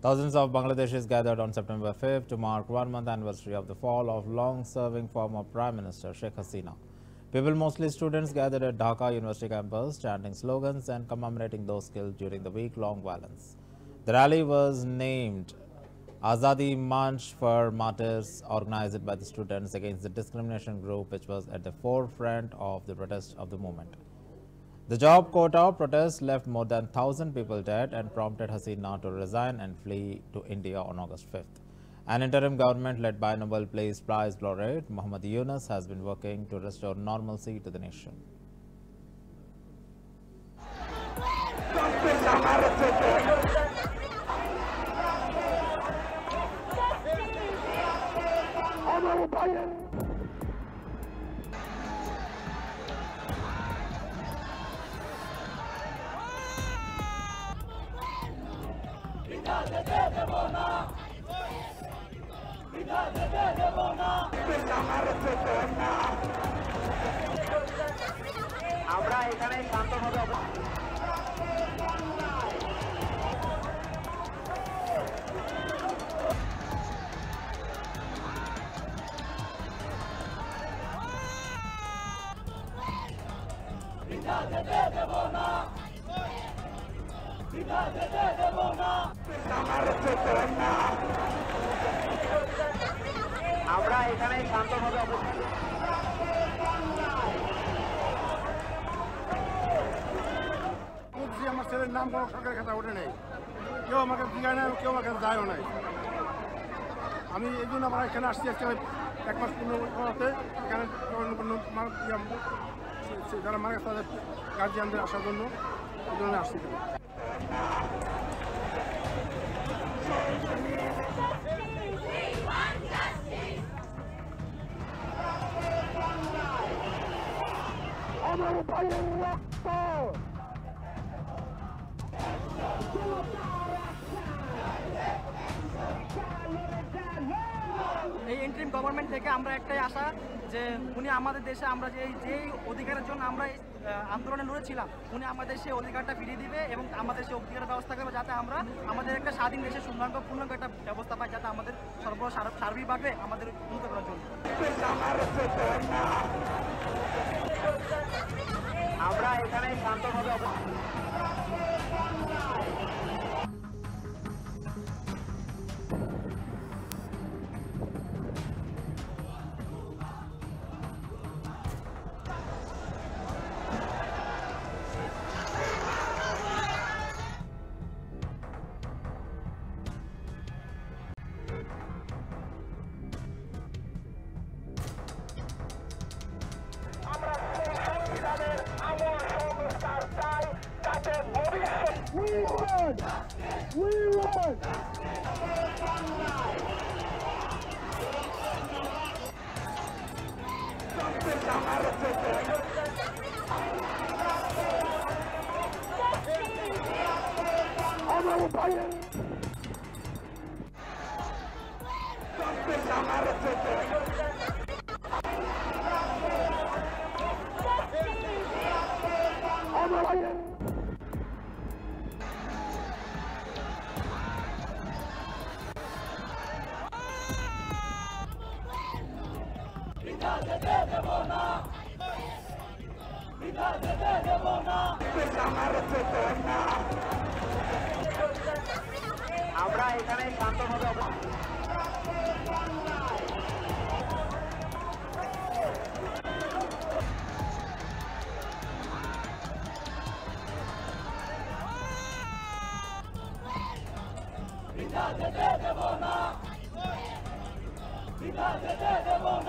Thousands of Bangladeshis gathered on September 5th to mark one-month anniversary of the fall of long-serving former Prime Minister Sheikh Hasina. People, mostly students, gathered at Dhaka University campus, chanting slogans and commemorating those killed during the week-long violence. The rally was named Azadi March for Martyrs, organized by the students against the discrimination group, which was at the forefront of the protest of the movement. The job quota protest left more than 1,000 people dead and prompted Hasina to resign and flee to India on August 5th. An interim government led by Nobel Peace Prize laureate Muhammad Yunus has been working to restore normalcy to the nation. আমরা এখানে শান্তভাবে আমরা এখানে শান্তভাবে অবস্থিত। আমার ছেলের নাম কোনো সরকারের খাতা ওঠে নেই, কেউ আমাকে জিজ্ঞাসা নাই, কেউ আমার কাছে যায়ও নাই। আমি এই জন্য আমরা এখানে আসছি, আজকে 1 মাস পূর্ণ করাতে এখানে যারা মারা গেছে তাদের গার্জিয়ানদের আসার জন্য এই জন্য আসছি। আমার ভাইয়ের রক্ত এই ইন্টারিম গভর্নমেন্ট থেকে আমরা একটাই আশা যে উনি আমাদের দেশে আমরা যেই অধিকারের জন্য আমরা আন্দোলনে লড়েছিলাম উনি আমাদের সেই অধিকারটা ফিরিয়ে দিবে এবং আমাদের সেই অধিকারের ব্যবস্থা করবে, যাতে আমরা আমাদের একটা স্বাধীন দেশে পূর্ণাঙ্গ একটা ব্যবস্থা পাই, যাতে আমাদের সার্বিকভাবে আমাদের উন্নত করার জন্য। আমরা এখানে শান্তভাবে We won! আমরা এখানে শান্তভাবে দেব না